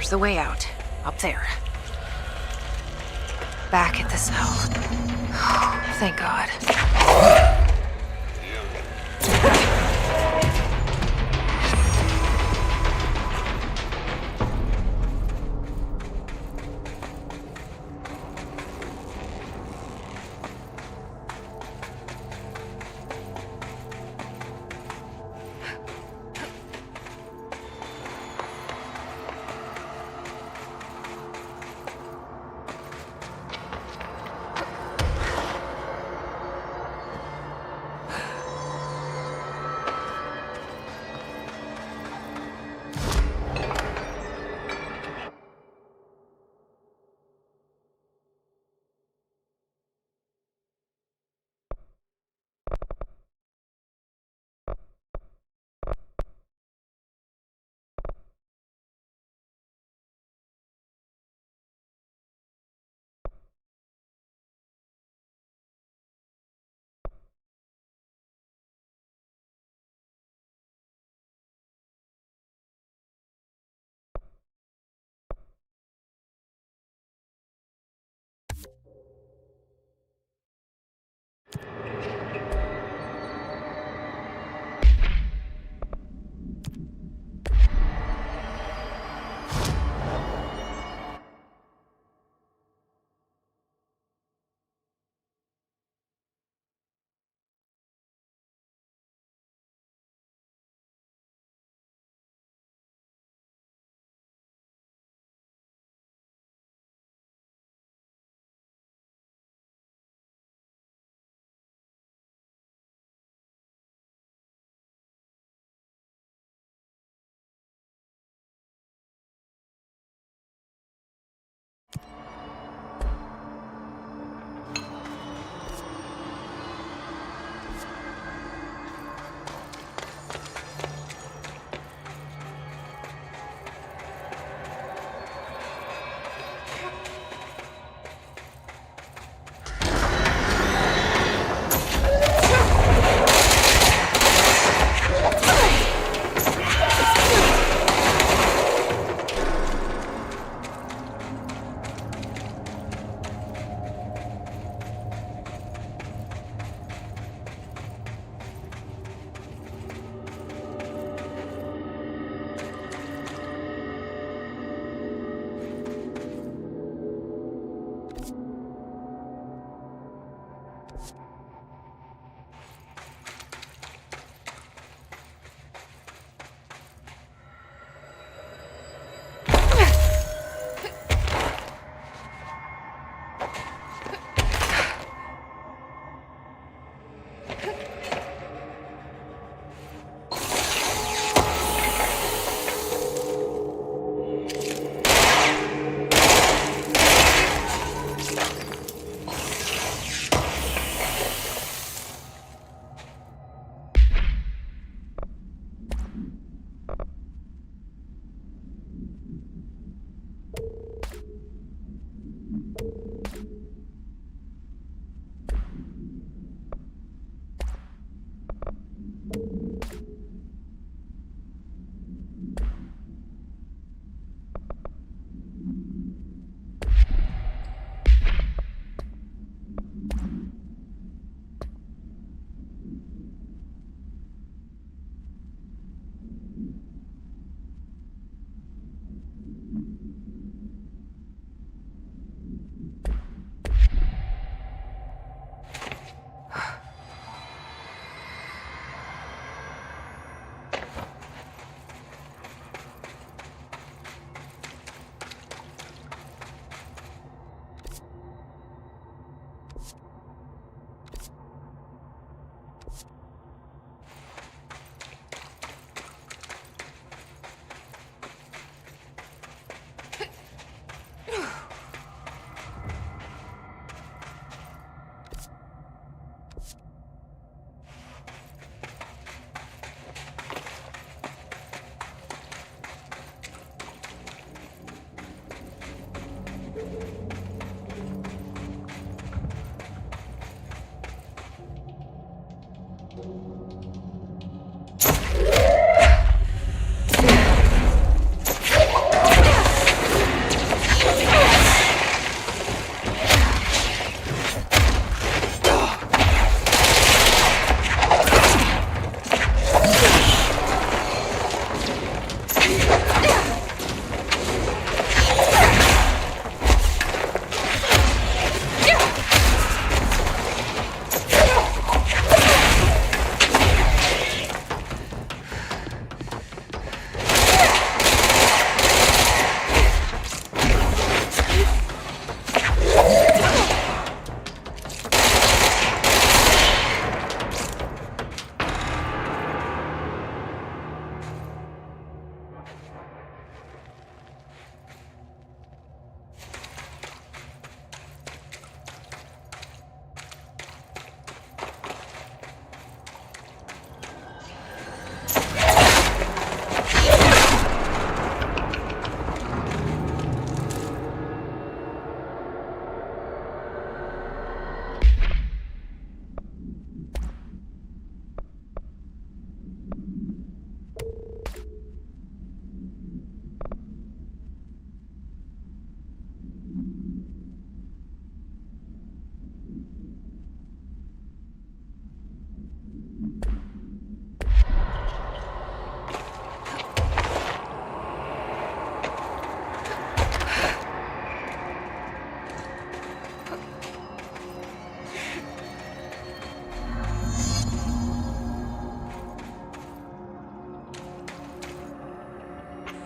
There's the way out. Up there. Back at the cell. Thank God.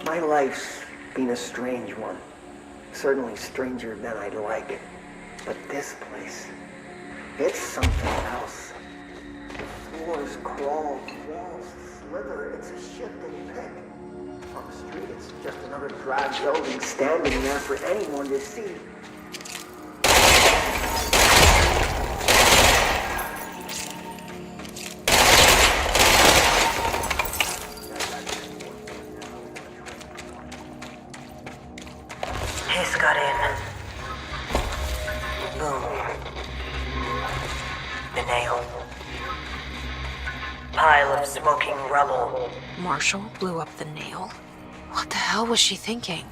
My life's been a strange one. Certainly stranger than I'd like. But this place, it's something else. The floors crawl, walls slither. It's a shifting pit. On the street, it's just another drab building standing there for anyone to see. Hiss got in. Boom. The nail. Pile of smoking rubble. Marshall blew up the nail? What the hell was she thinking?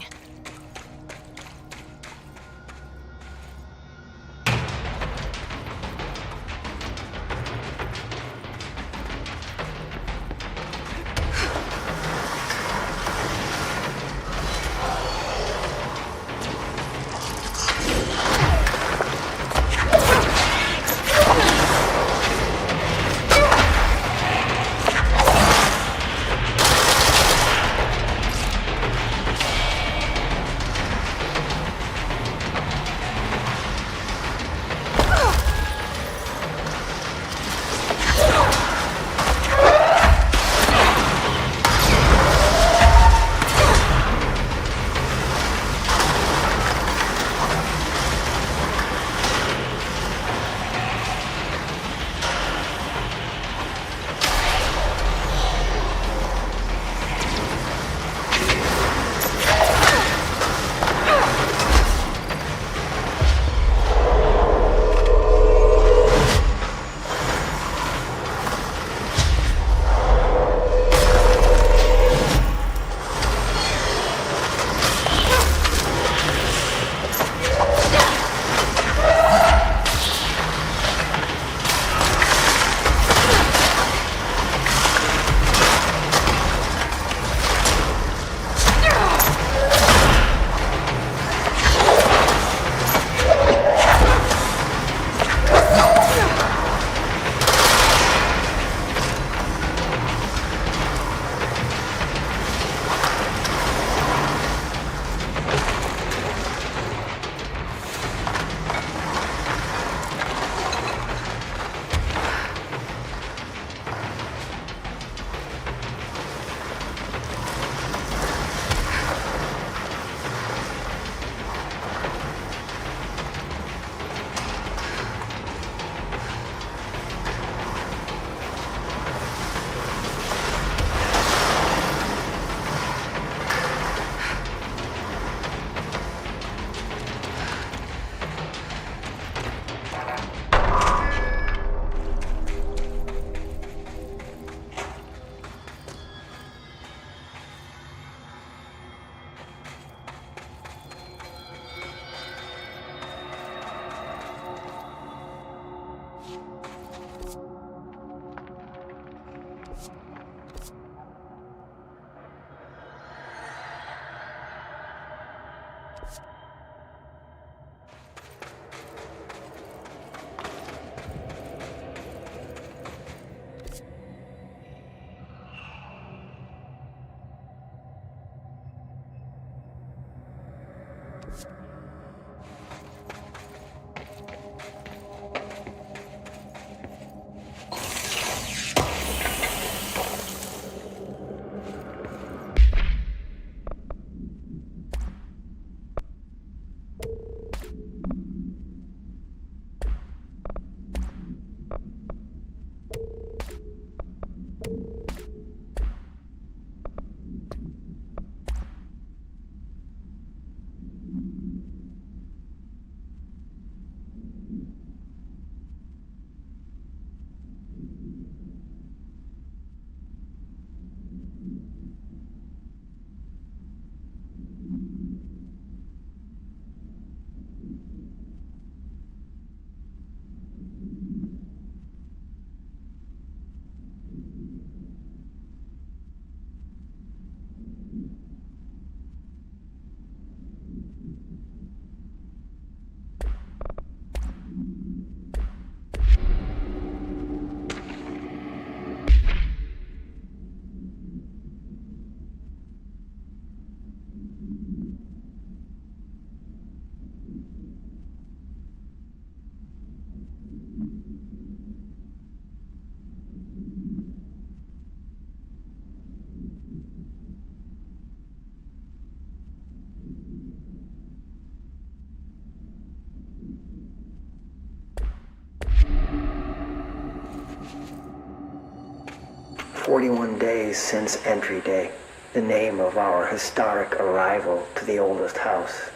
41 days since entry day, the name of our historic arrival to the oldest house.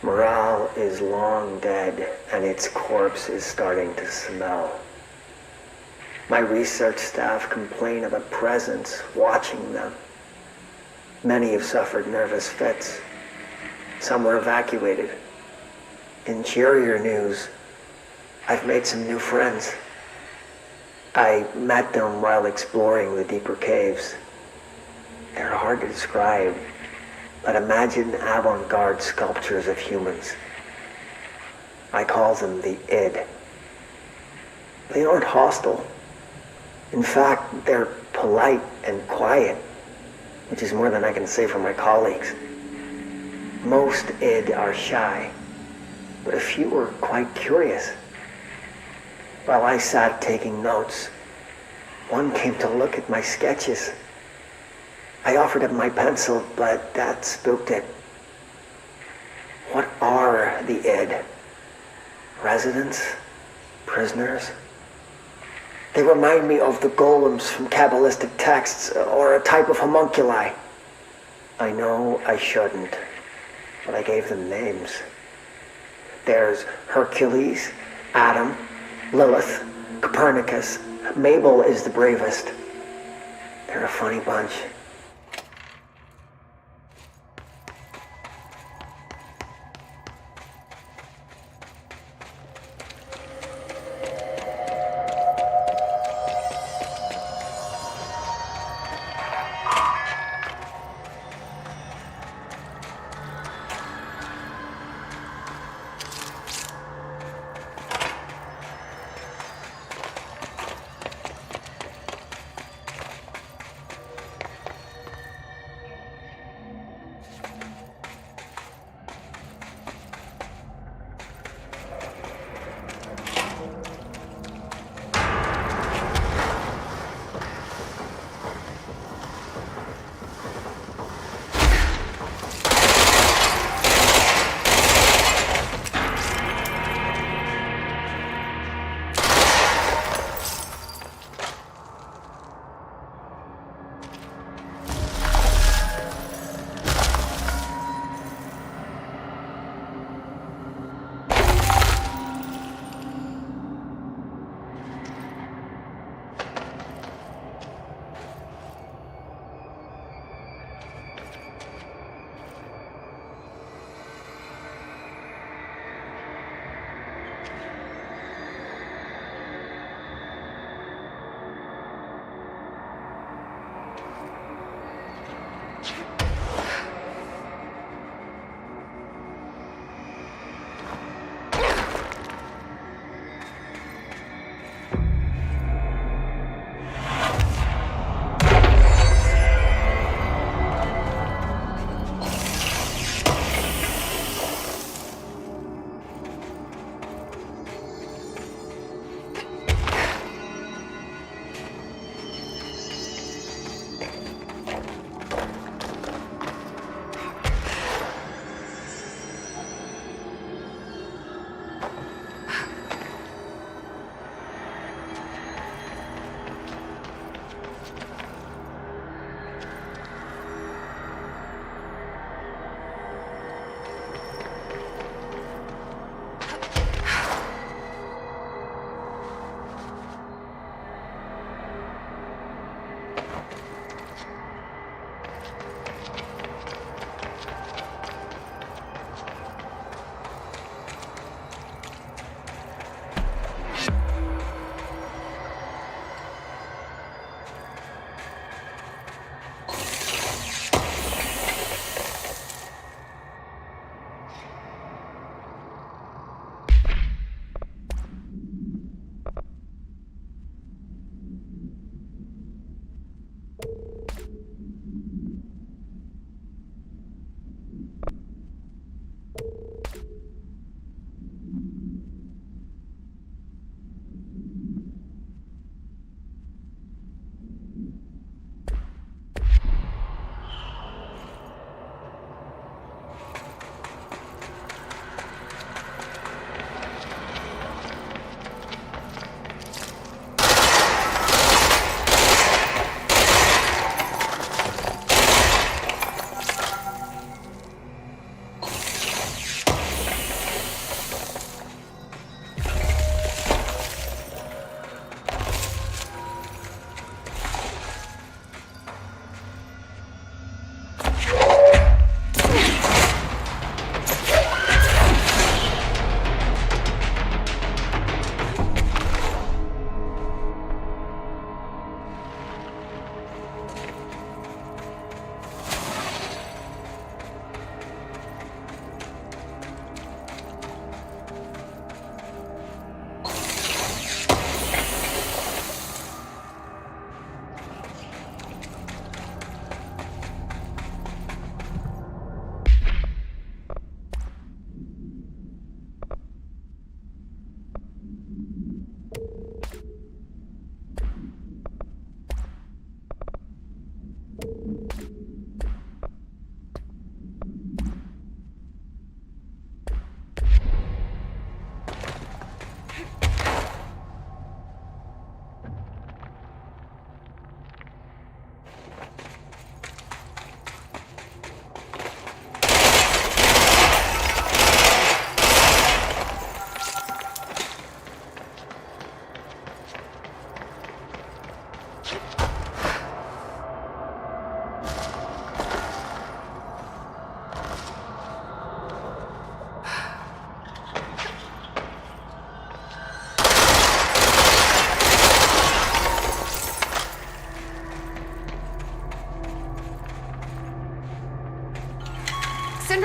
Morale is long dead, and its corpse is starting to smell. My research staff complain of a presence watching them. Many have suffered nervous fits. Some were evacuated. In cheerier news, I've made some new friends. I met them while exploring the deeper caves. They're hard to describe, but imagine avant-garde sculptures of humans. I call them the id. They aren't hostile. In fact, they're polite and quiet, which is more than I can say for my colleagues. Most id are shy, but a few are quite curious. While I sat taking notes, one came to look at my sketches. I offered him my pencil, but that spooked it. What are the id? Residents? Prisoners? They remind me of the golems from Kabbalistic texts, or a type of homunculi. I know I shouldn't, but I gave them names. There's Hercules, Adam, Lilith, Copernicus. Mabel is the bravest. They're a funny bunch.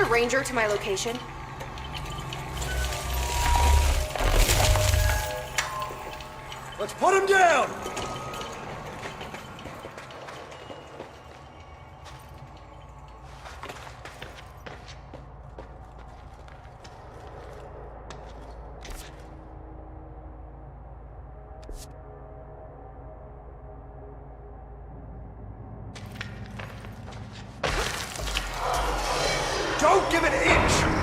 ranger to my location? Let's put him down! Don't give an inch!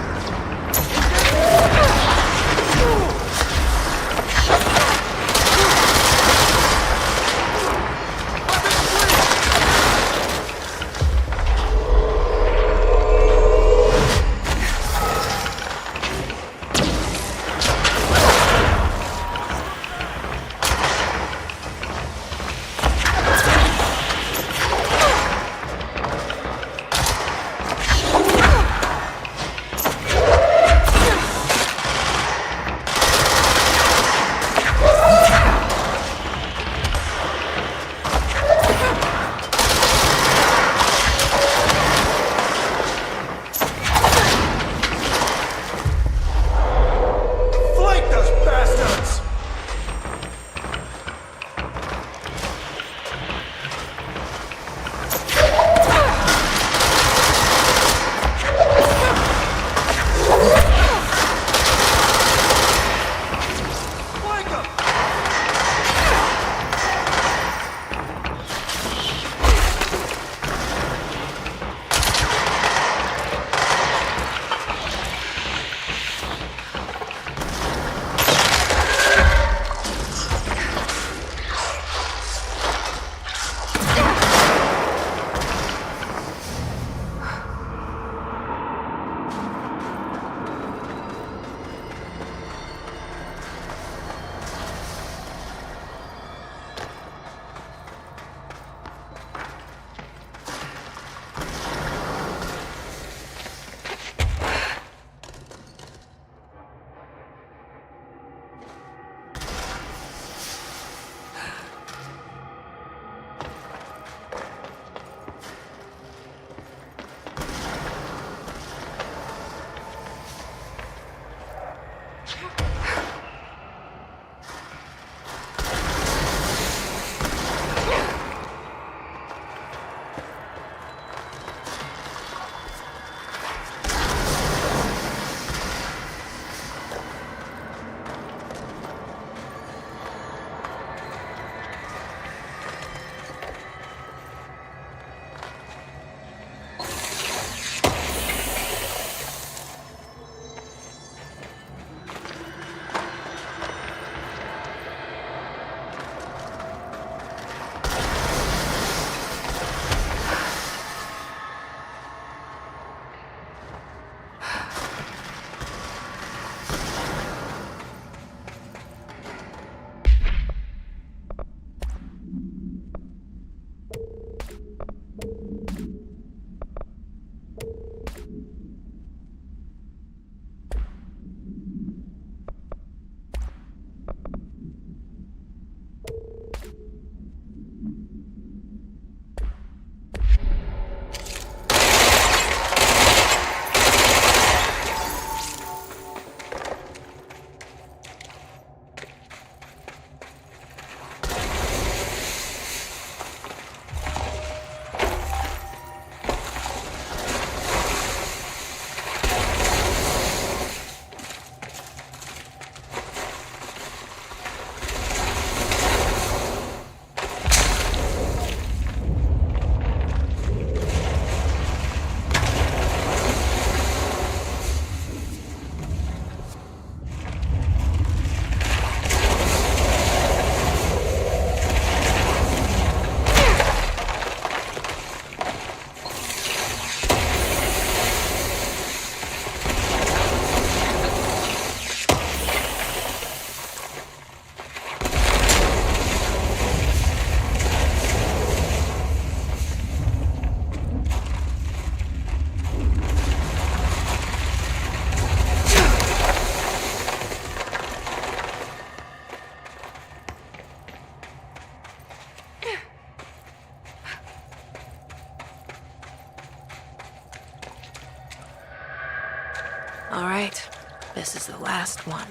All right, this is the last one.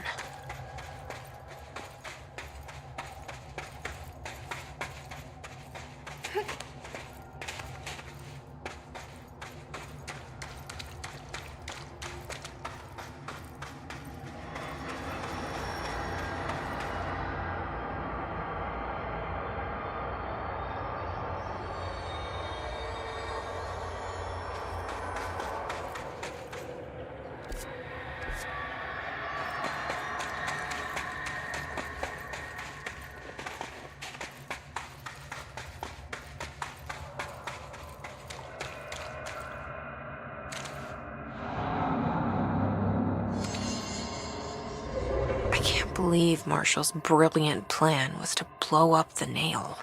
I can't believe Marshall's brilliant plan was to blow up the nail.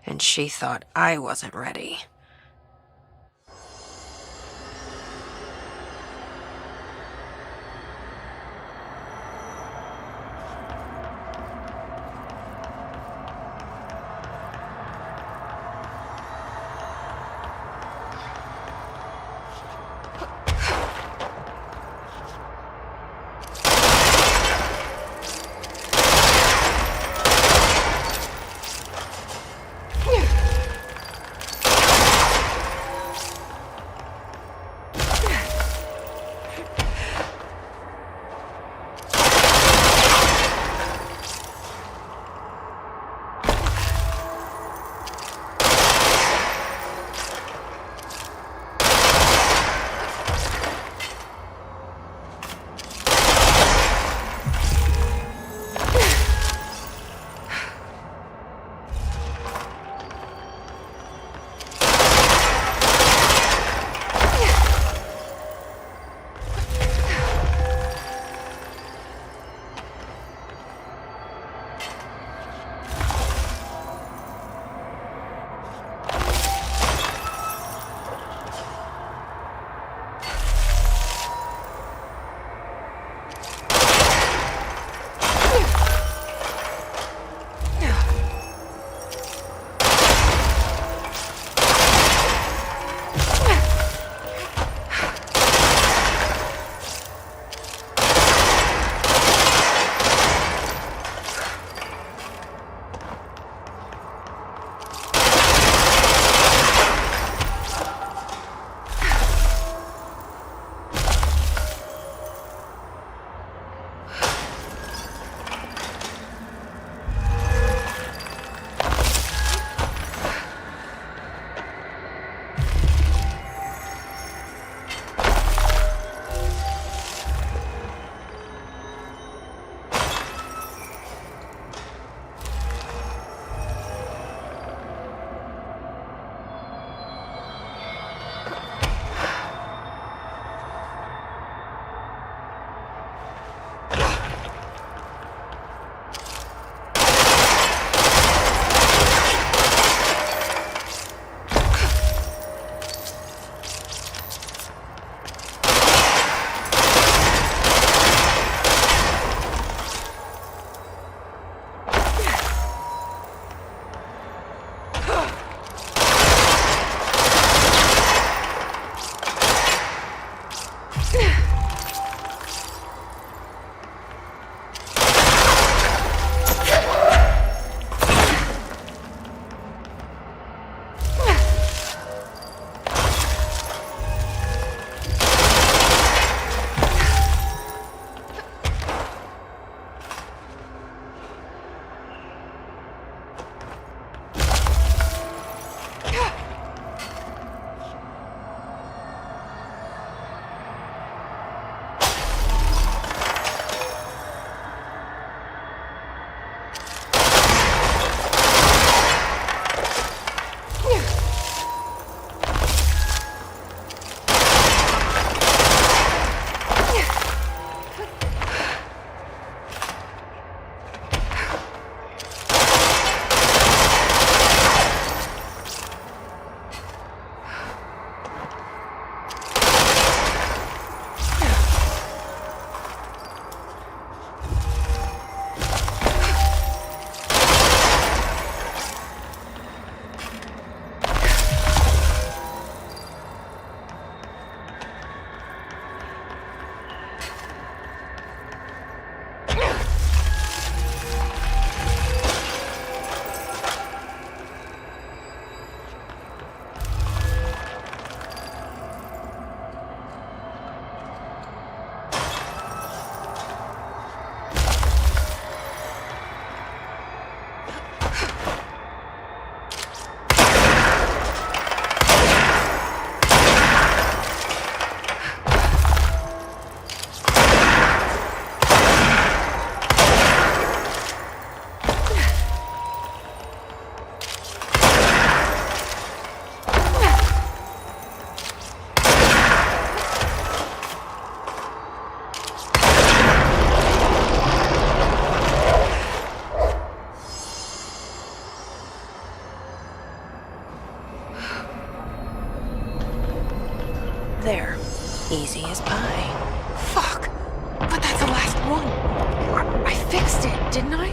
And she thought I wasn't ready. easy as pie. Fuck! But that's the last one. I fixed it, didn't I?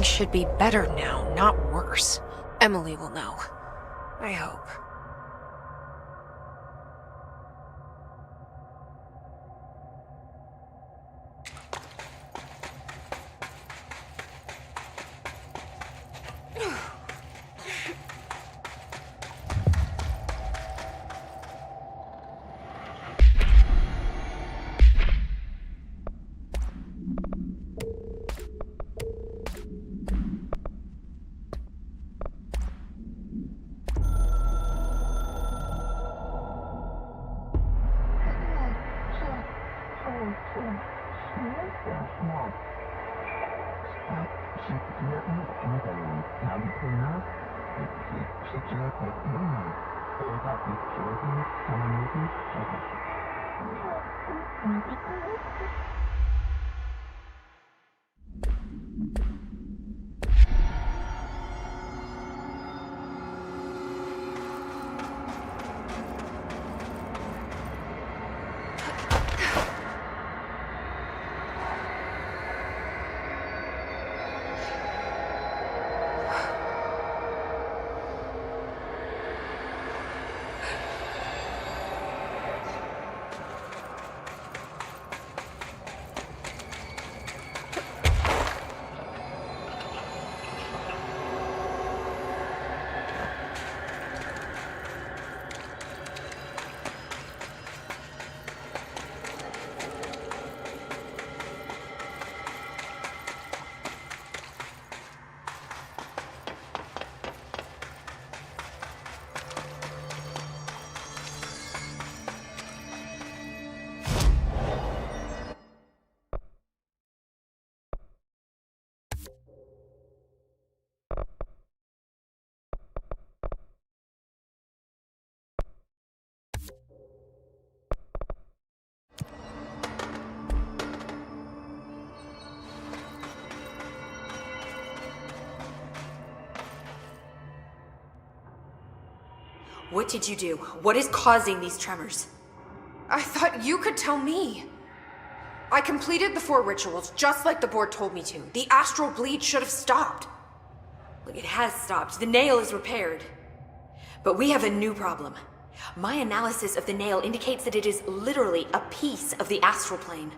Should be better now, not worse. Emily will know. I hope. What did you do? What is causing these tremors? I thought you could tell me. I completed the 4 rituals just like the board told me to. The astral bleed should have stopped. Look, it has stopped. The nail is repaired. But we have a new problem. My analysis of the nail indicates that it is literally a piece of the astral plane.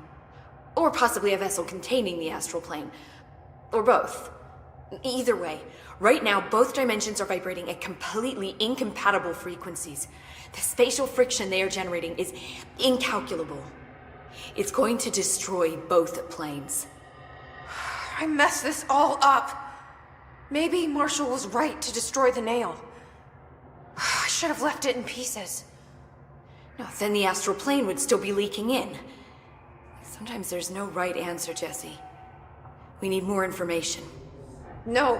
Or possibly a vessel containing the astral plane. Or both. Either way, right now both dimensions are vibrating at completely incompatible frequencies. The spatial friction they are generating is incalculable. It's going to destroy both planes. I messed this all up. Maybe Marshall was right to destroy the nail. I should have left it in pieces. No, then the astral plane would still be leaking in. Sometimes there's no right answer, Jesse. We need more information. No.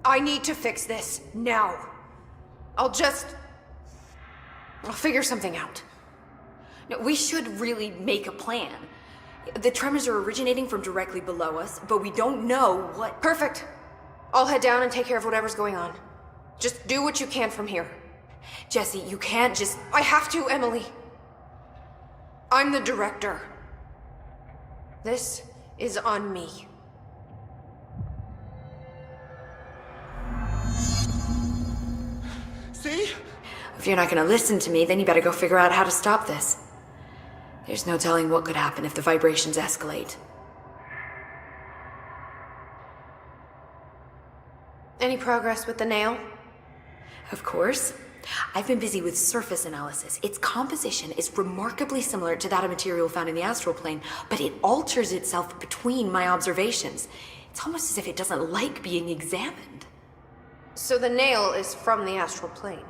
I need to fix this now. I'll figure something out. No, we should really make a plan. The tremors are originating from directly below us, but we don't know what... Perfect. I'll head down and take care of whatever's going on. Just do what you can from here. Jesse, you can't just... I have to, Emily. I'm the director. This is on me. See? If you're not gonna listen to me, then you better go figure out how to stop this. There's no telling what could happen if the vibrations escalate. Any progress with the nail? Of course. I've been busy with surface analysis. Its composition is remarkably similar to that of material found in the astral plane, but it alters itself between my observations. It's almost as if it doesn't like being examined. So the nail is from the astral plane?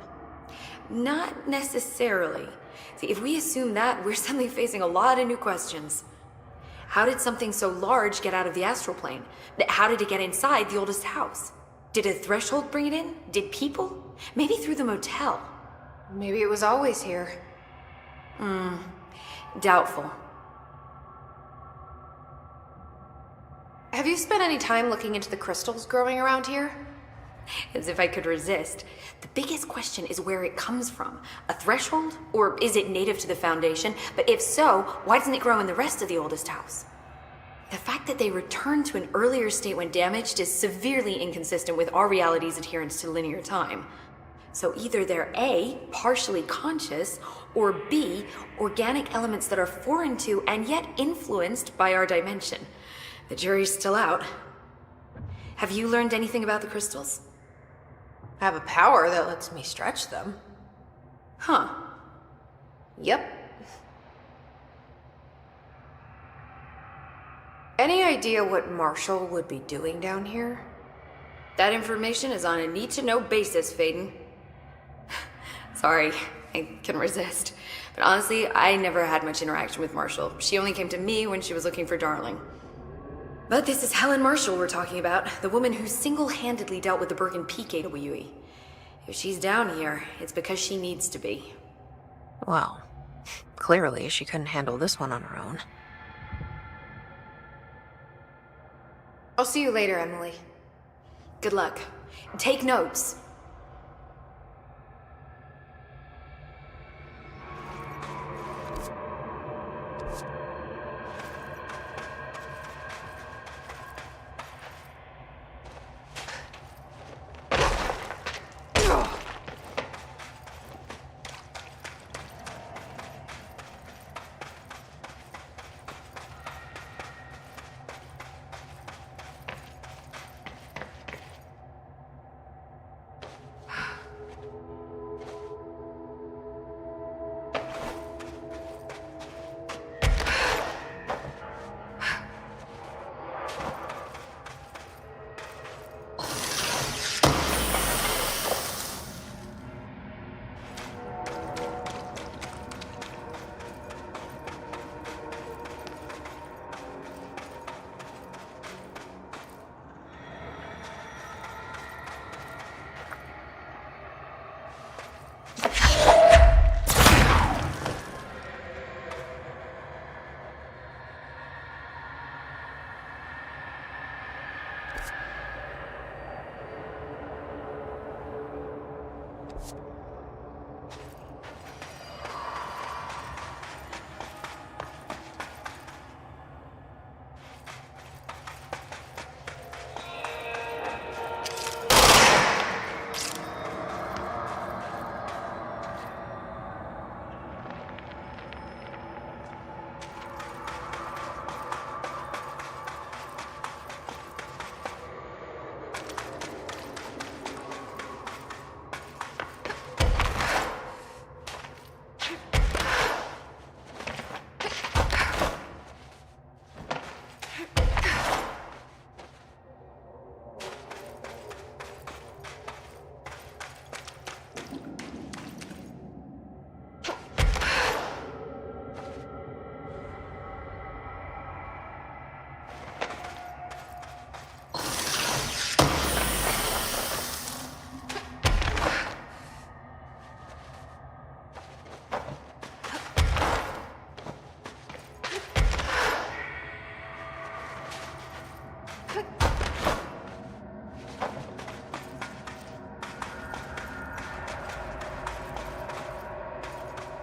Not necessarily. See, if we assume that, we're suddenly facing a lot of new questions. How did something so large get out of the astral plane? How did it get inside the oldest house? Did a threshold bring it in? Did people? Maybe through the motel. Maybe it was always here. Doubtful. Have you spent any time looking into the crystals growing around here? As if I could resist. The biggest question is where it comes from. A threshold? Or is it native to the Foundation? But if so, why doesn't it grow in the rest of the oldest house? The fact that they returned to an earlier state when damaged is severely inconsistent with our reality's adherence to linear time. So either they're A, partially conscious, or B, organic elements that are foreign to and yet influenced by our dimension. The jury's still out. Have you learned anything about the crystals? I have a power that lets me stretch them. Huh. Yep. Any idea what Marshall would be doing down here? That information is on a need-to-know basis, Faden. Sorry, I can resist. But honestly, I never had much interaction with Marshall. She only came to me when she was looking for Darling. But this is Helen Marshall we're talking about, the woman who single-handedly dealt with the Bergen Peak AWE. If she's down here, it's because she needs to be. Well, clearly she couldn't handle this one on her own. I'll see you later, Emily. Good luck. Take notes.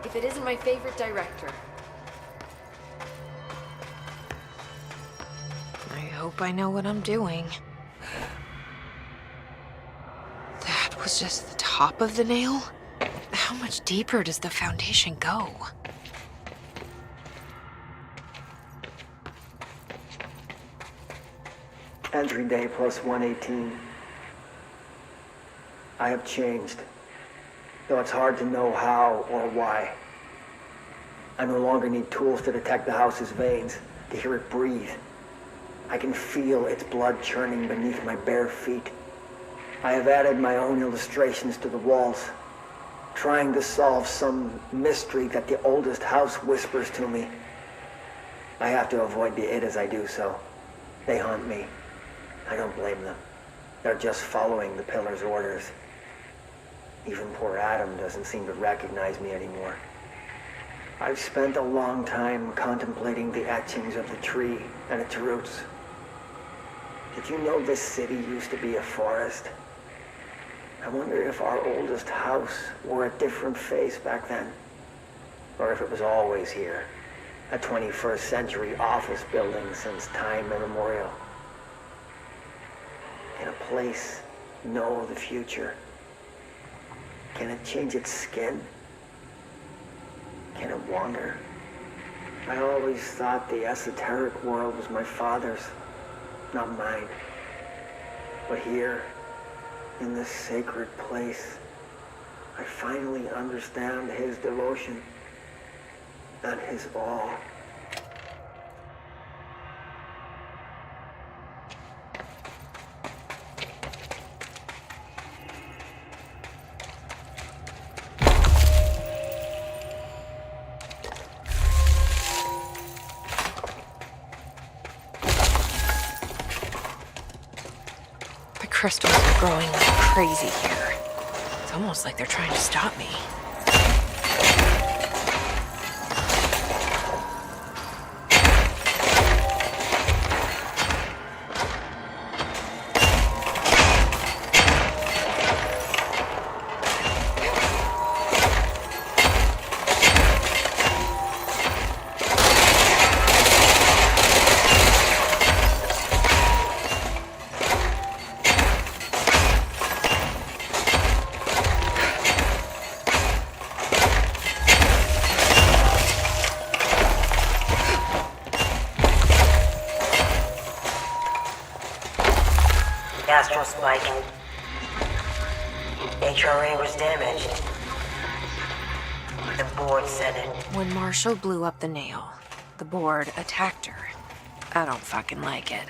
if it isn't my favorite director. I hope I know what I'm doing. That was just the top of the nail? How much deeper does the foundation go? Entry day plus 118. I have changed, though it's hard to know how or why. I no longer need tools to detect the house's veins, to hear it breathe. I can feel its blood churning beneath my bare feet. I have added my own illustrations to the walls, trying to solve some mystery that the oldest house whispers to me. I have to avoid the it as I do so. They haunt me. I don't blame them. They're just following the pillar's orders. Even poor Adam doesn't seem to recognize me anymore. I've spent a long time contemplating the etchings of the tree and its roots. Did you know this city used to be a forest? I wonder if our oldest house wore a different face back then. Or if it was always here. A 21st century office building since time immemorial. Can a place know the future? Can it change its skin? Can it wander? I always thought the esoteric world was my father's, not mine. But here, in this sacred place, I finally understand his devotion and his awe. Crystals are growing like crazy here. It's almost like they're trying to stop me. Astral spike. HRA was damaged. The board said it. When Marshall blew up the nail, the board attacked her. I don't fucking like it.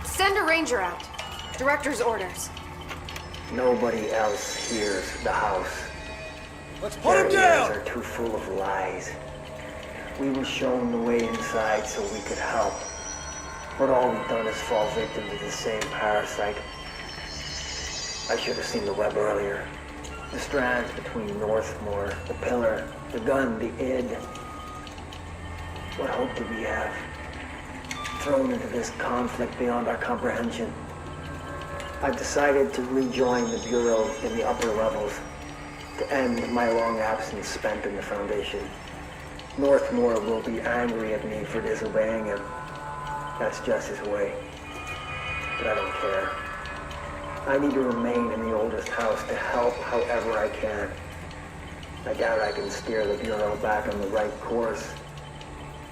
Send a ranger out. Director's orders. Nobody else hears the house. Let's put him Their down! ears are too full of lies. We were shown the way inside so we could help. But all we've done is fall victim to the same parasite. I should have seen the web earlier. The strands between Northmore, the pillar, the gun, the id. What hope do we have? Thrown into this conflict beyond our comprehension. I've decided to rejoin the Bureau in the upper levels, to end my long absence spent in the Foundation. Northmore will be angry at me for disobeying him. That's just his way. But I don't care. I need to remain in the oldest house to help however I can. I doubt I can steer the Bureau back on the right course,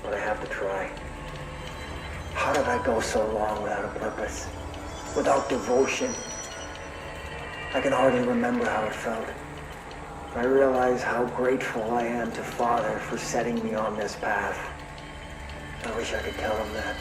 but I have to try. How did I go so long without a purpose? Without devotion? I can hardly remember how it felt. I realize how grateful I am to Father for setting me on this path. I wish I could tell him that.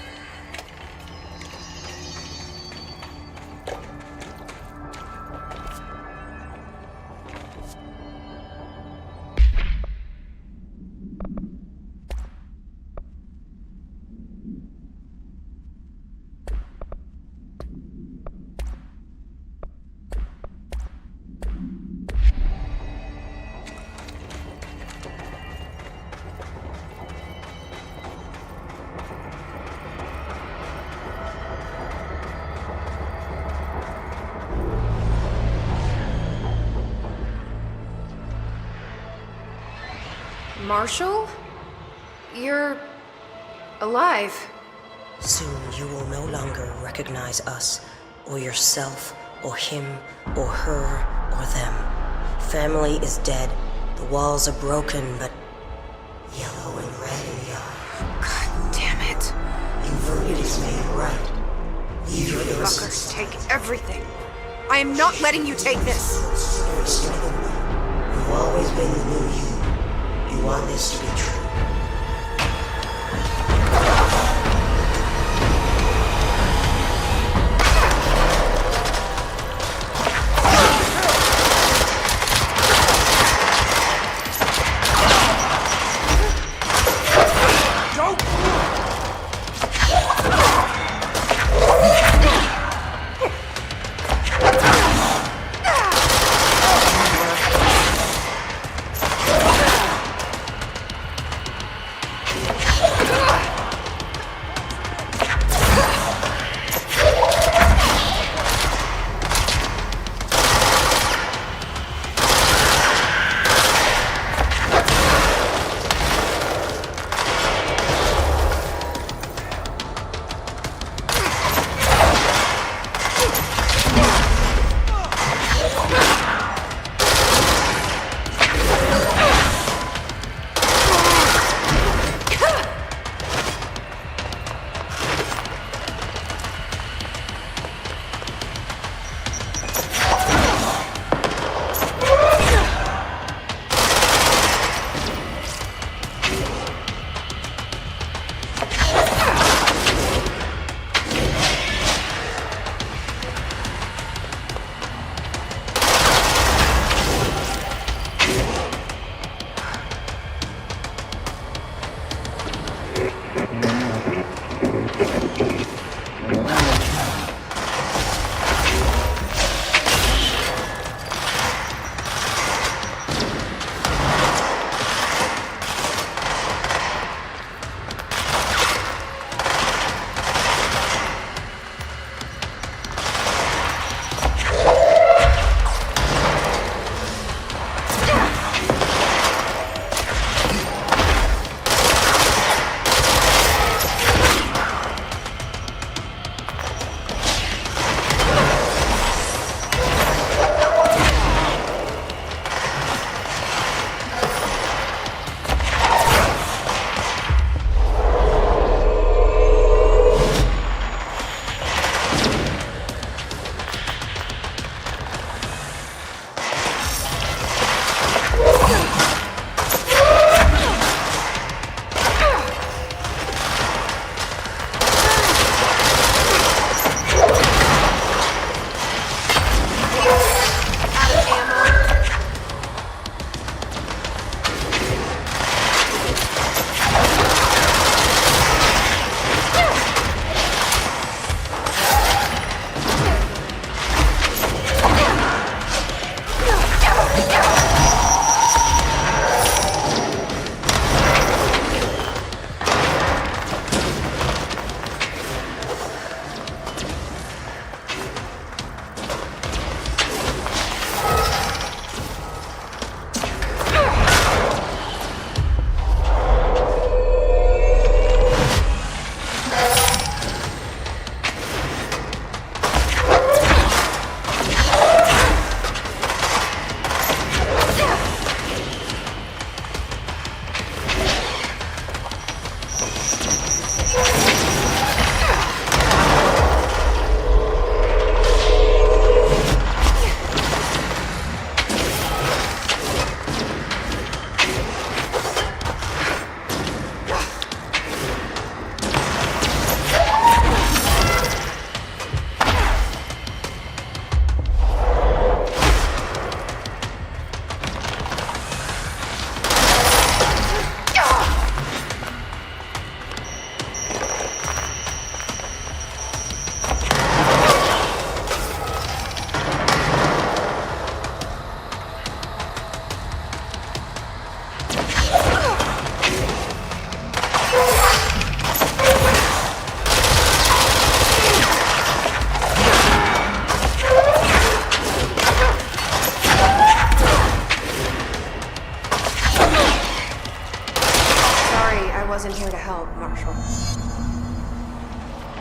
Marshall? You're alive. Soon you will no longer recognize us, or yourself, or him, or her, or them. Family is dead. The walls are broken, but yellow and red in the eye. God damn it. Inverted is made right. Leave your Fuckers innocence. take everything. I am not letting you take this. You've always been the new you. You want this to be true.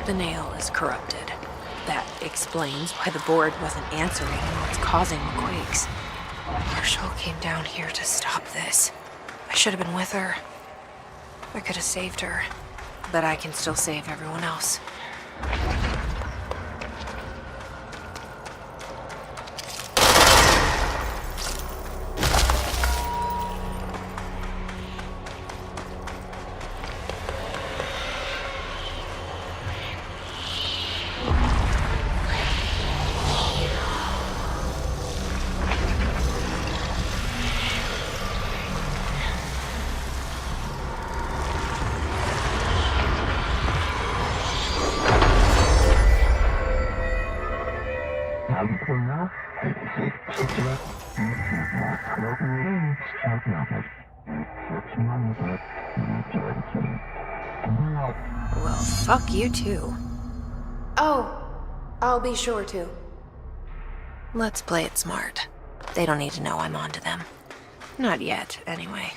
The nail is corrupted. That explains why the board wasn't answering and what's causing the quakes. Marshall came down here to stop this. I should have been with her. I could have saved her. But I can still save everyone else. Well, fuck you too. Oh, I'll be sure to. Let's play it smart. They don't need to know I'm onto them. Not yet, anyway.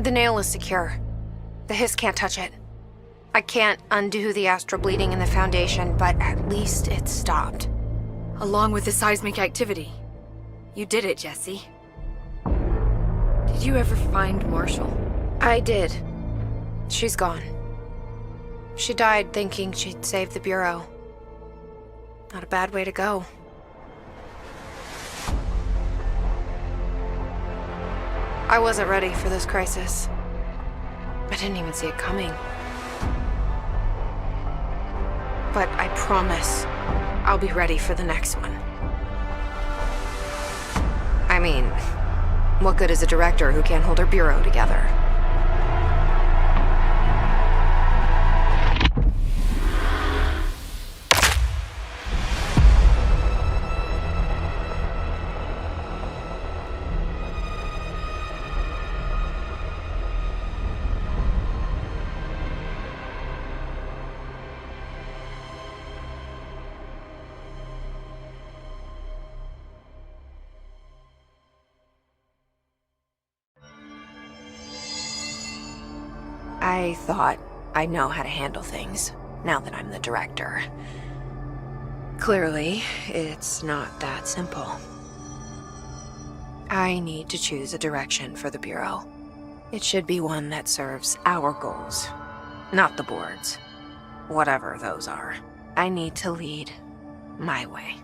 The nail is secure. The hiss can't touch it. I can't undo the astral bleeding in the Foundation, but at least it's stopped. Along with the seismic activity. You did it, Jesse. Did you ever find Marshall? I did. She's gone. She died thinking she'd save the Bureau. Not a bad way to go. I wasn't ready for this crisis. I didn't even see it coming. But I promise I'll be ready for the next one. I mean, what good is a director who can't hold her bureau together? I thought I know how to handle things, now that I'm the director. Clearly, it's not that simple. I need to choose a direction for the Bureau. It should be one that serves our goals, not the board's. Whatever those are. I need to lead my way.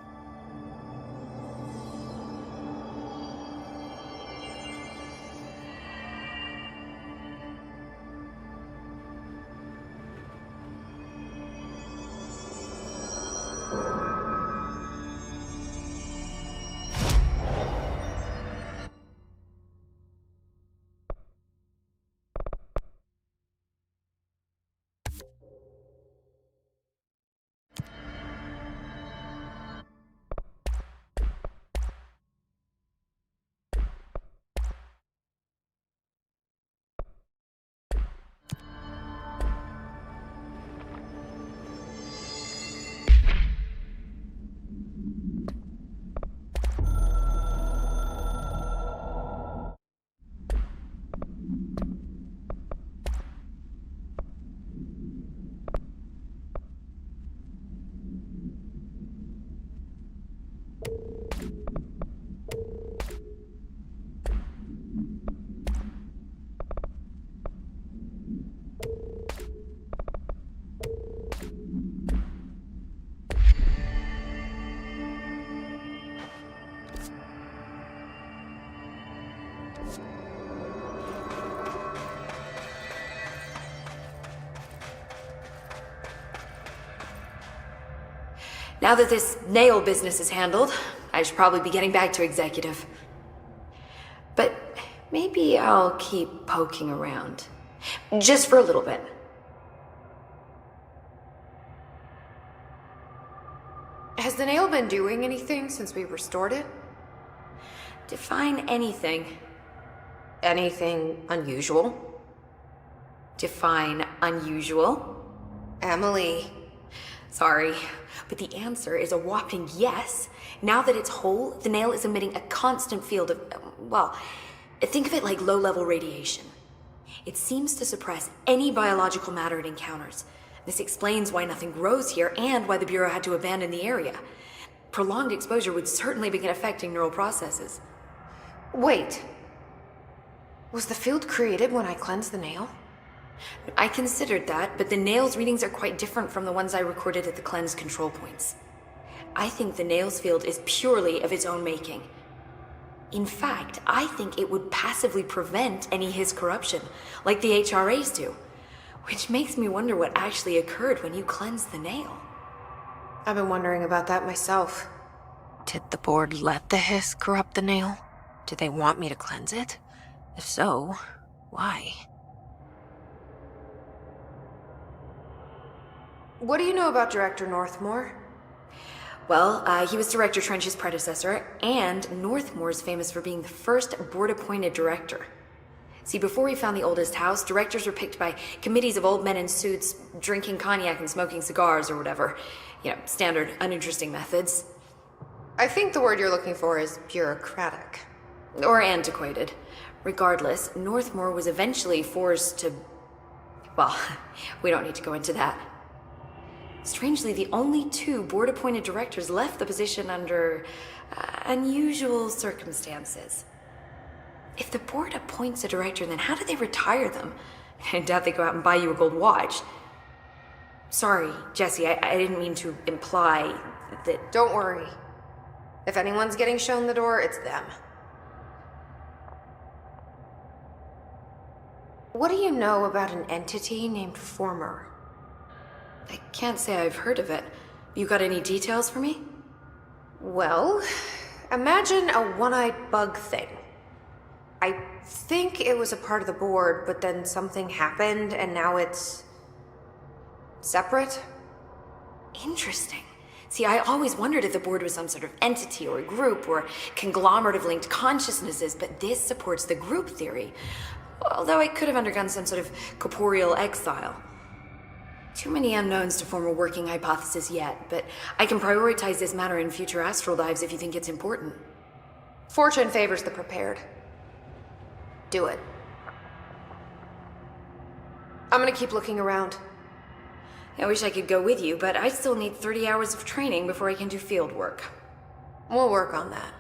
Now that this nail business is handled, I should probably be getting back to executive. But maybe I'll keep poking around. Just for a little bit. Has the nail been doing anything since we restored it? Define anything. Anything unusual? Define unusual. Emily. Sorry, but the answer is a whopping yes. Now that it's whole, the nail is emitting a constant field of, well, think of it like low-level radiation. It seems to suppress any biological matter it encounters. This explains why nothing grows here and why the Bureau had to abandon the area. Prolonged exposure would certainly begin affecting neural processes. Wait. Was the field created when I cleansed the nail? I considered that, but the nail's readings are quite different from the ones I recorded at the cleanse control points. I think the nail's field is purely of its own making. In fact, I think it would passively prevent any His corruption, like the HRAs do. Which makes me wonder what actually occurred when you cleansed the nail. I've been wondering about that myself. Did the board let the hiss corrupt the nail? Did they want me to cleanse it? If so, why? What do you know about Director Northmore? Well, he was Director Trench's predecessor, and Northmore's famous for being the first board-appointed director. See, before we found the oldest house, directors were picked by committees of old men in suits, drinking cognac and smoking cigars or whatever. You know, standard, uninteresting methods. I think the word you're looking for is bureaucratic. Or antiquated. Regardless, Northmore was eventually forced to... Well, we don't need to go into that. Strangely, the only two board-appointed directors left the position under unusual circumstances. If the board appoints a director, then how do they retire them? I doubt they go out and buy you a gold watch. Sorry, Jesse, I didn't mean to imply that... Don't worry. If anyone's getting shown the door, it's them. What do you know about an entity named Former? I can't say I've heard of it. You got any details for me? Well, imagine a one-eyed bug thing. I think it was a part of the board, but then something happened and now it's... separate? Interesting. See, I always wondered if the board was some sort of entity or a group or conglomerate of linked consciousnesses, but this supports the group theory. Although it could have undergone some sort of corporeal exile. Too many unknowns to form a working hypothesis yet, but I can prioritize this matter in future astral dives if you think it's important. Fortune favors the prepared. Do it. I'm gonna keep looking around. I wish I could go with you, but I still need 30 hours of training before I can do field work. We'll work on that.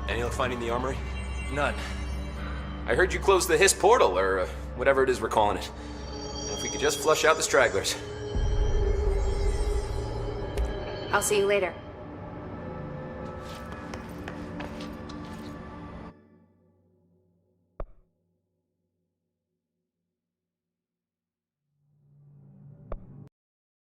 Any luck finding the armory? None. I heard you closed the Hiss portal, or whatever it is we're calling it. If we could just flush out the stragglers. I'll see you later.